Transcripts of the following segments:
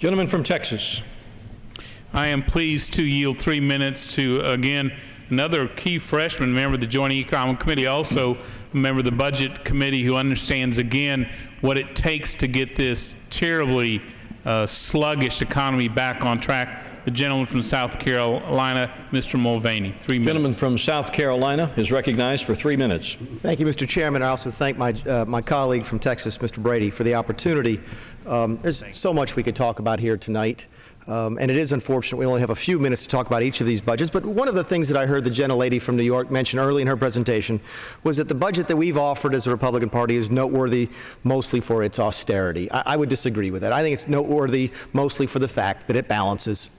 Gentleman from Texas. I am pleased to yield 3 minutes to, again, another key freshman member of the Joint Economic Committee, also a member of the Budget Committee, who understands, again, what it takes to get this terribly sluggish economy back on track. The gentleman from South Carolina, Mr. Mulvaney. 3 minutes. Gentleman from South Carolina is recognized for 3 minutes. Thank you, Mr. Chairman. I also thank my colleague from Texas, Mr. Brady, for the opportunity. There's so much we could talk about here tonight. And it is unfortunate we only have a few minutes to talk about each of these budgets. But one of the things that I heard the gentlelady from New York mention early in her presentation was that the budget that we've offered as a Republican Party is noteworthy mostly for its austerity. I would disagree with that. I think it's noteworthy mostly for the fact that it balances.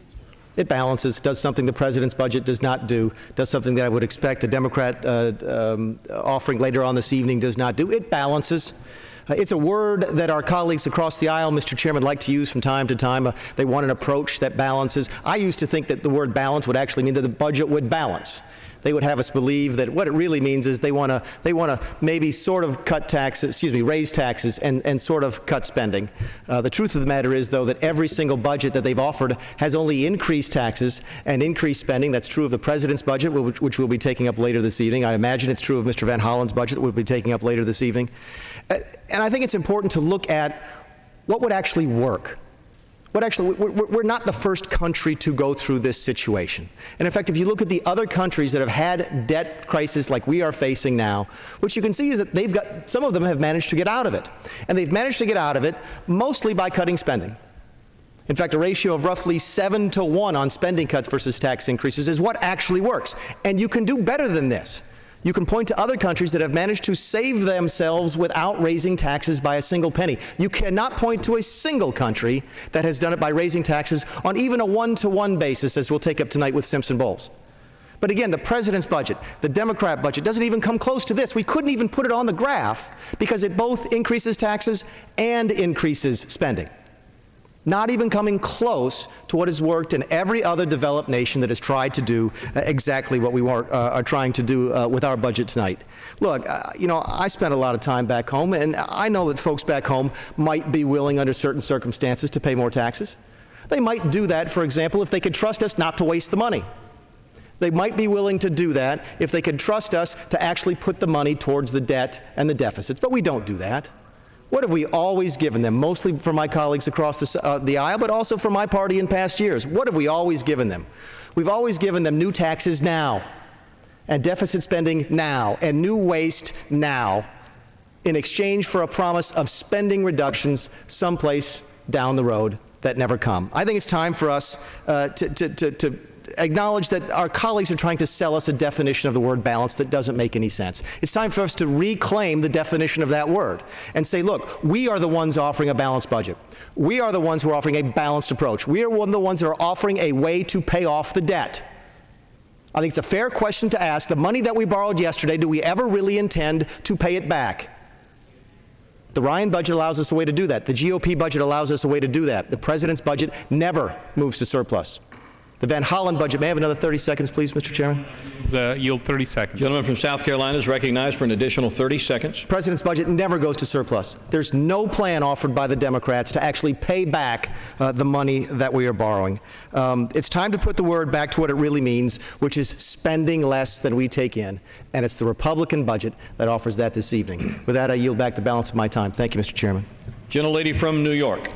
It balances, does something the President's budget does not do, does something that I would expect the Democrat offering later on this evening does not do. It balances. It's a word that our colleagues across the aisle, Mr. Chairman, like to use from time to time. They want an approach that balances. I used to think that the word balance would actually mean that the budget would balance. They would have us believe that what it really means is they want to maybe sort of cut taxes, raise taxes and sort of cut spending. The truth of the matter is, though, that every single budget that they've offered has only increased taxes and increased spending. That's true of the President's budget, which we'll be taking up later this evening. I imagine it's true of Mr. Van Hollen's budget that we'll be taking up later this evening. And I think it's important to look at what would actually work. We're not the first country to go through this situation. And in fact, if you look at the other countries that have had debt crises like we are facing now, what you can see is that some of them have managed to get out of it. And they've managed to get out of it mostly by cutting spending. In fact, a ratio of roughly 7 to 1 on spending cuts versus tax increases is what actually works. And you can do better than this. You can point to other countries that have managed to save themselves without raising taxes by a single penny. You cannot point to a single country that has done it by raising taxes on even a one-to-one basis, as we'll take up tonight with Simpson Bowles. But again, the President's budget, the Democrat budget, doesn't even come close to this. We couldn't even put it on the graph because it both increases taxes and increases spending. Not even coming close to what has worked in every other developed nation that has tried to do exactly what we are trying to do with our budget tonight. Look, I spent a lot of time back home, and I know that folks back home might be willing under certain circumstances to pay more taxes. They might do that, for example, if they could trust us not to waste the money. They might be willing to do that if they could trust us to actually put the money towards the debt and the deficits. But we don't do that. What have we always given them, mostly for my colleagues across the aisle, but also for my party in past years? What have we always given them? We've always given them new taxes now, and deficit spending now, and new waste now, in exchange for a promise of spending reductions someplace down the road that never come. I think it's time for us to acknowledge that our colleagues are trying to sell us a definition of the word balance that doesn't make any sense. It's time for us to reclaim the definition of that word and say, look, we are the ones offering a balanced budget. We are the ones who are offering a balanced approach. We are one of the ones that are offering a way to pay off the debt. I think it's a fair question to ask. The money that we borrowed yesterday, do we ever really intend to pay it back? The Ryan budget allows us a way to do that. The GOP budget allows us a way to do that. The President's budget never moves to surplus. The Van Hollen budget, may I have another 30 seconds, please, Mr. Chairman? Yield 30 seconds. Gentleman from South Carolina is recognized for an additional 30 seconds. The President's budget never goes to surplus. There's no plan offered by the Democrats to actually pay back the money that we are borrowing. It's time to put the word back to what it really means, which is spending less than we take in. And it's the Republican budget that offers that this evening. With that, I yield back the balance of my time. Thank you, Mr. Chairman. Gentlelady from New York.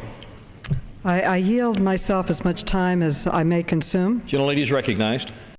I yield myself as much time as I may consume. Gentlelady is recognized.